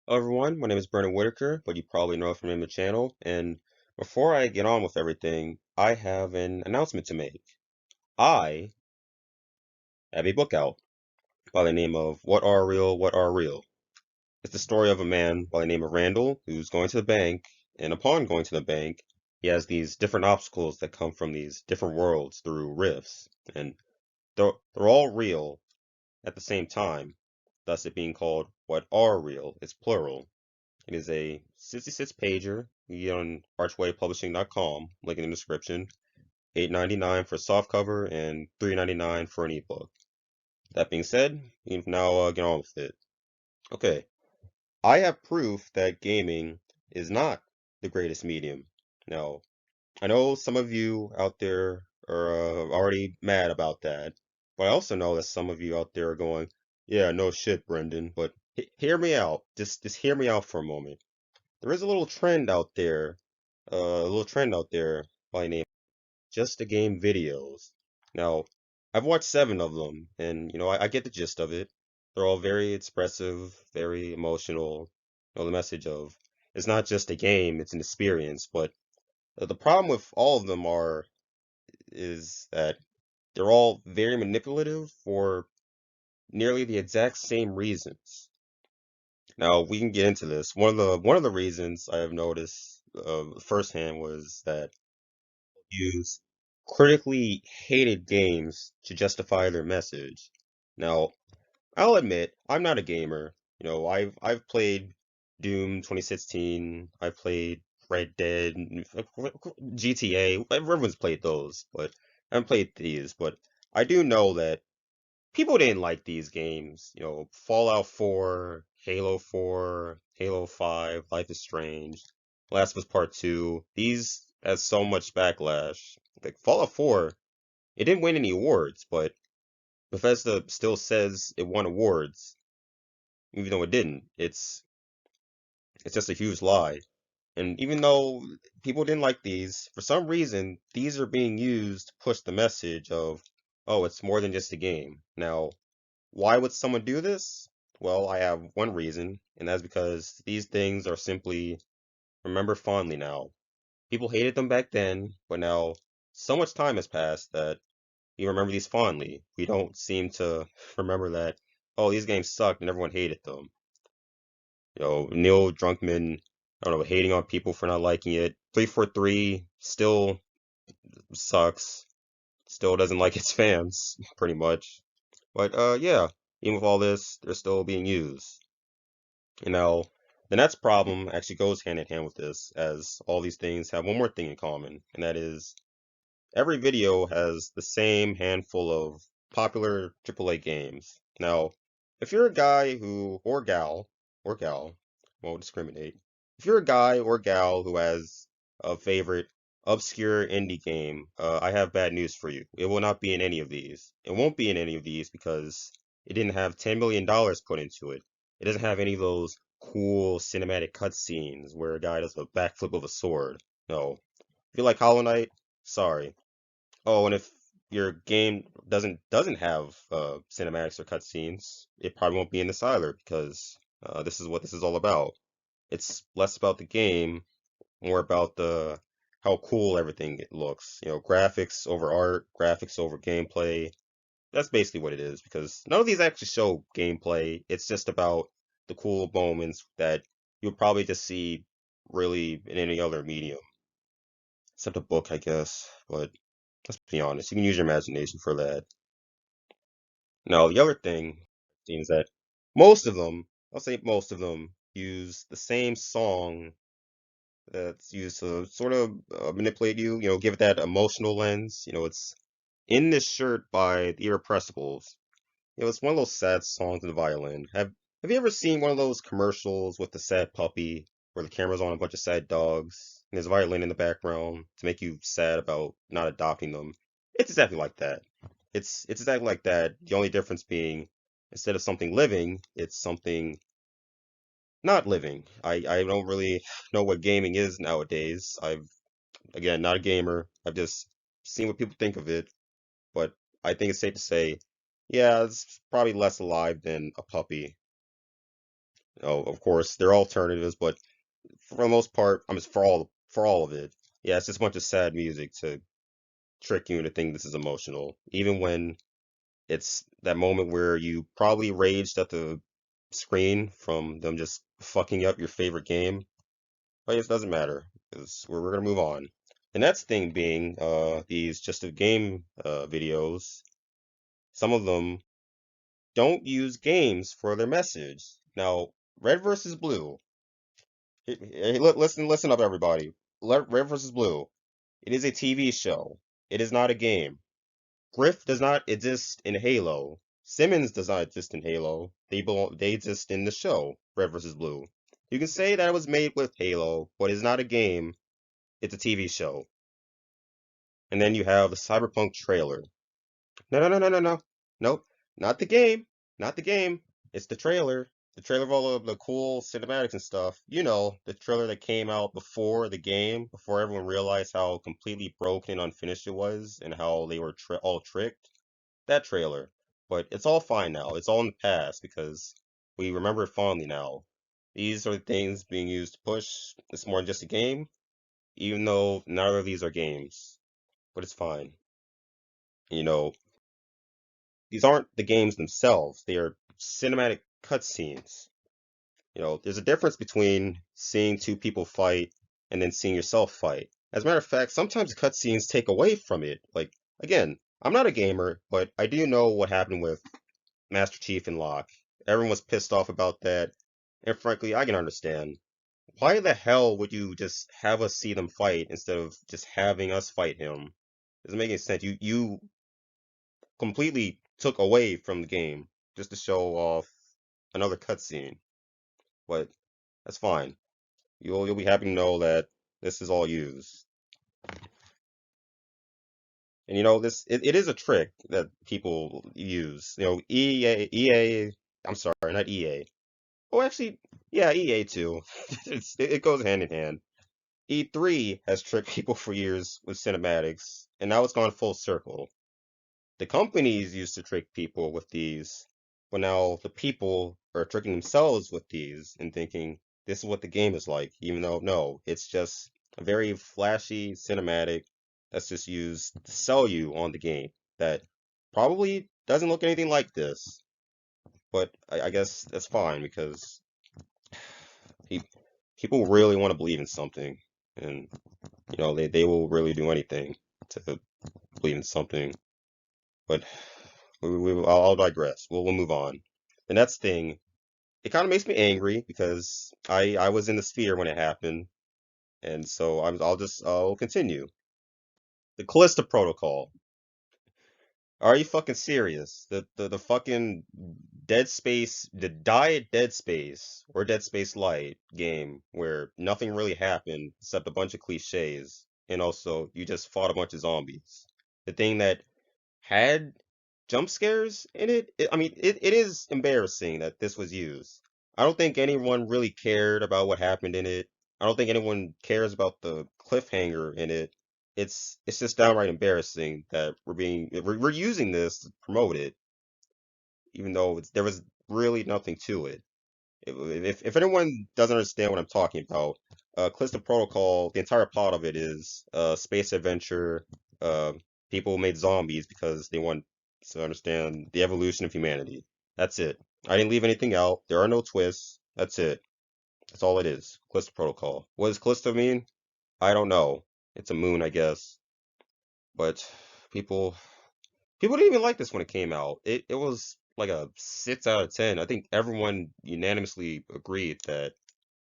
Hello everyone, my name is Brennan Whitaker, but you probably know it from the channel. And before I get on with everything, I have an announcement to make. I have a book out by the name of What Are Real, What Are Real. It's the story of a man by the name of Randall who's going to the bank, and upon going to the bank, he has these different obstacles that come from these different worlds through rifts, and they're all real at the same time, thus it being called What Are Real. It's plural. It is a 66 pager. You get on archwaypublishing.com, link in the description. $8.99 for softcover and $3.99 for an ebook. That being said, you can now get on with it. Okay, I have proof that gaming is not the greatest medium. Now, I know some of you out there are already mad about that, but I also know that some of you out there are going, "Yeah, no shit, Brendan." But hear me out. Just hear me out for a moment. There is a little trend out there, by the name Just a Game videos. Now, I've watched 7 of them, and I get the gist of it. They're all very expressive, very emotional. The message of it's not just a game, it's an experience. But the problem with all of them is that they're all very manipulative for nearly the exact same reasons. Now we can get into this. One of the reasons I have noticed firsthand was that use critically hated games to justify their message. Now, I'll admit, I'm not a gamer. I've played Doom 2016, I've played Red Dead, GTA, everyone's played those, but I haven't played these, but I do know that people didn't like these games. Fallout 4, Halo 4, Halo 5, Life is Strange, Last of Us Part 2. These has so much backlash. Like Fallout 4, it didn't win any awards, but Bethesda still says it won awards, even though it didn't. It's just a huge lie. And even though people didn't like these, for some reason, these are being used to push the message of, oh, it's more than just a game. Now, why would someone do this? Well, I have one reason, and that's because these things are simply remembered fondly now. People hated them back then, but now so much time has passed that we remember these fondly. We don't seem to remember that, oh, these games sucked and everyone hated them. Neil Drunkman, I don't know, hating on people for not liking it. 343 still sucks, still doesn't like its fans, pretty much. But yeah, even with all this, they're still being used. The next problem actually goes hand in hand with this, as all these things have one more thing in common, and that is every video has the same handful of popular AAA games. Now, if you're a guy or gal, won't discriminate. If you're a guy or gal who has a favorite obscure indie game, I have bad news for you. It will not be in any of these. It won't be in any of these because it didn't have $10 million put into it. It doesn't have any of those cool cinematic cutscenes where a guy does a backflip of a sword. No. If you like Hollow Knight, sorry. Oh, and if your game doesn't have cinematics or cutscenes, it probably won't be in this either because this is what this is all about. It's less about the game, more about the how cool everything it looks. Graphics over art, graphics over gameplay. That's basically what it is because none of these actually show gameplay. It's just about the cool moments that you'll probably just see really in any other medium, except a book, I guess. But let's be honest, you can use your imagination for that. Now, the other thing seems that most of them, I'll say most of them, use the same song that's used to sort of manipulate you, give it that emotional lens. It's In This Shirt by the Irrepressibles. It's one of those sad songs in the violin. Have you ever seen one of those commercials with the sad puppy where the camera's on a bunch of sad dogs and there's a violin in the background to make you sad about not adopting them? It's exactly like that. It's exactly like that. The only difference being instead of something living, it's something not living. I don't really know what gaming is nowadays. I've again not a gamer. I've just seen what people think of it, but I think it's safe to say, yeah, it's probably less alive than a puppy. Of course, there are alternatives, but for the most part, I mean, for all of it, yeah, it's just a bunch of sad music to trick you into thinking this is emotional, even when it's that moment where you probably raged at the screen from them just fucking up your favorite game. But it doesn't matter because we're gonna move on. The next thing being these just a game videos. Some of them don't use games for their message. Now, Red versus Blue. Hey, listen up, everybody. Red versus Blue. It is a TV show. It is not a game. Griff does not exist in Halo. Simmons does not exist in Halo. They exist in the show, Red versus Blue. You can say that it was made with Halo, but it's not a game. It's a TV show. And then you have the Cyberpunk trailer. No, no, no, no, no, no. Nope. Not the game. Not the game. It's the trailer. The trailer of all of the cool cinematics and stuff. You know, the trailer that came out before the game, before everyone realized how completely broken and unfinished it was and how they were all tricked. That trailer. But it's all fine now. It's all in the past because we remember it fondly now. These are the things being used to push. It's more than just a game, even though neither of these are games. But it's fine. You know, these aren't the games themselves. They are cinematic cutscenes. You know, there's a difference between seeing two people fight and then seeing yourself fight. As a matter of fact, sometimes cutscenes take away from it. Like, again, I'm not a gamer, but I do know what happened with Master Chief and Locke. Everyone was pissed off about that, and frankly, I can understand. Why the hell would you just have us see them fight instead of just having us fight him? Doesn't make any sense. You completely took away from the game just to show off another cutscene. But that's fine. You'll be happy to know that this is all used. And you know it is a trick that people use. You know, EA, I'm sorry, not EA. Oh, actually, yeah, EA too. It goes hand in hand. E3 has tricked people for years with cinematics, and now it's gone full circle. The companies used to trick people with these, but now the people are tricking themselves with these and thinking this is what the game is like, even though no, it's just a very flashy cinematic that's just used to sell you on the game that probably doesn't look anything like this. But I guess that's fine because pe- people really want to believe in something, and you know they will really do anything to believe in something. But I'll digress. We'll move on. The next thing, it kind of makes me angry because I was in the sphere when it happened, and so I'll continue. The Callisto Protocol. Are you fucking serious? The fucking Dead Space, the Diet Dead Space or Dead Space Light game where nothing really happened except a bunch of cliches, and also you just fought a bunch of zombies. The thing that had jump scares in it. It is embarrassing that this was used. I don't think anyone really cared about what happened in it. I don't think anyone cares about the cliffhanger in it. It's just downright embarrassing that we're using this to promote it, even though there was really nothing to it. If anyone doesn't understand what I'm talking about, Callisto Protocol, the entire plot of it is space adventure. Uh, People made zombies because they want to understand the evolution of humanity. That's it. I didn't leave anything out. There are no twists. That's it. That's all it is. Callisto Protocol. What does Callisto mean? I don't know. It's a moon, I guess. But people people didn't even like this when it came out. It was like a 6 out of 10. I think everyone unanimously agreed that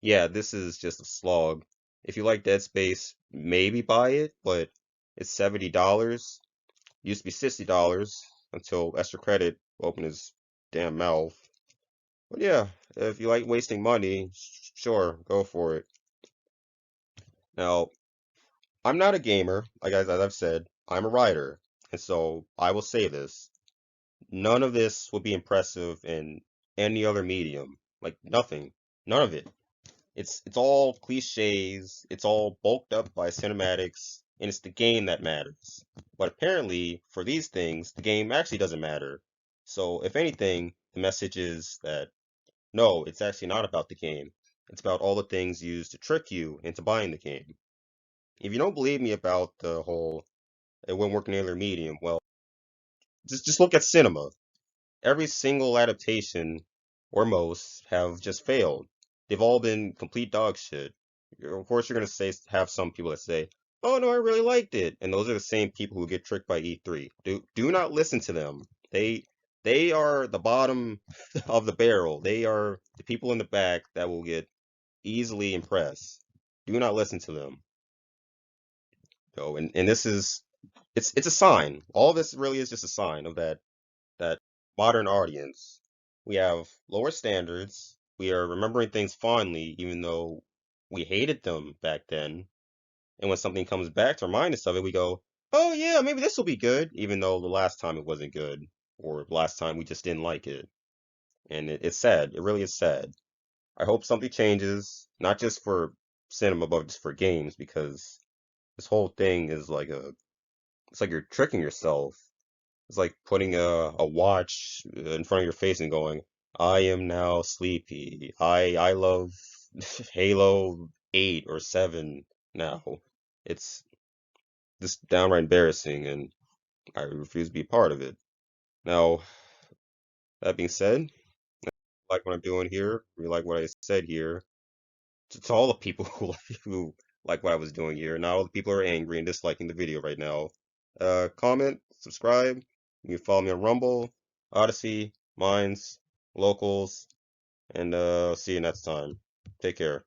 yeah, this is just a slog. If you like Dead Space, maybe buy it, but it's $70. Used to be $60 until Extra Credit opened his damn mouth. But yeah, if you like wasting money, sure, go for it. Now, I'm not a gamer, like as I've said, I'm a writer, and so I will say this. None of this would be impressive in any other medium. Like nothing. None of it. It's all cliches, it's all bulked up by cinematics, and it's the game that matters. But apparently, for these things, the game actually doesn't matter. So, if anything, the message is that No, it's actually not about the game. It's about all the things used to trick you into buying the game. If you don't believe me about the whole it wouldn't work in any other medium, well, just look at cinema. Every single adaptation, or most, have just failed. They've all been complete dog shit. Of course, you're gonna have some people that say, "Oh no, I really liked it," and those are the same people who get tricked by E3. Do not listen to them. They are the bottom of the barrel. They are the people in the back that will get easily impressed. Do not listen to them. And this is it's a sign. All this really is just a sign of that modern audience. We have lower standards. We are remembering things fondly, even though we hated them back then. And when something comes back to remind us of it, we go, "Oh yeah, maybe this will be good," even though the last time it wasn't good, or last time we just didn't like it. And it's sad. It really is sad. I hope something changes, not just for cinema, but just for games, because this whole thing is it's like you're tricking yourself. It's like putting a watch in front of your face and going, "I am now sleepy. I love Halo 8 or 7 now." It's just downright embarrassing, and I refuse to be part of it. Now, that being said, I like what I'm doing here. We like what I said here. To all the people who like what I was doing here, not all the people who are angry and disliking the video right now. Comment, subscribe. You can follow me on Rumble, Odyssey, Minds, Locals, and see you next time. Take care.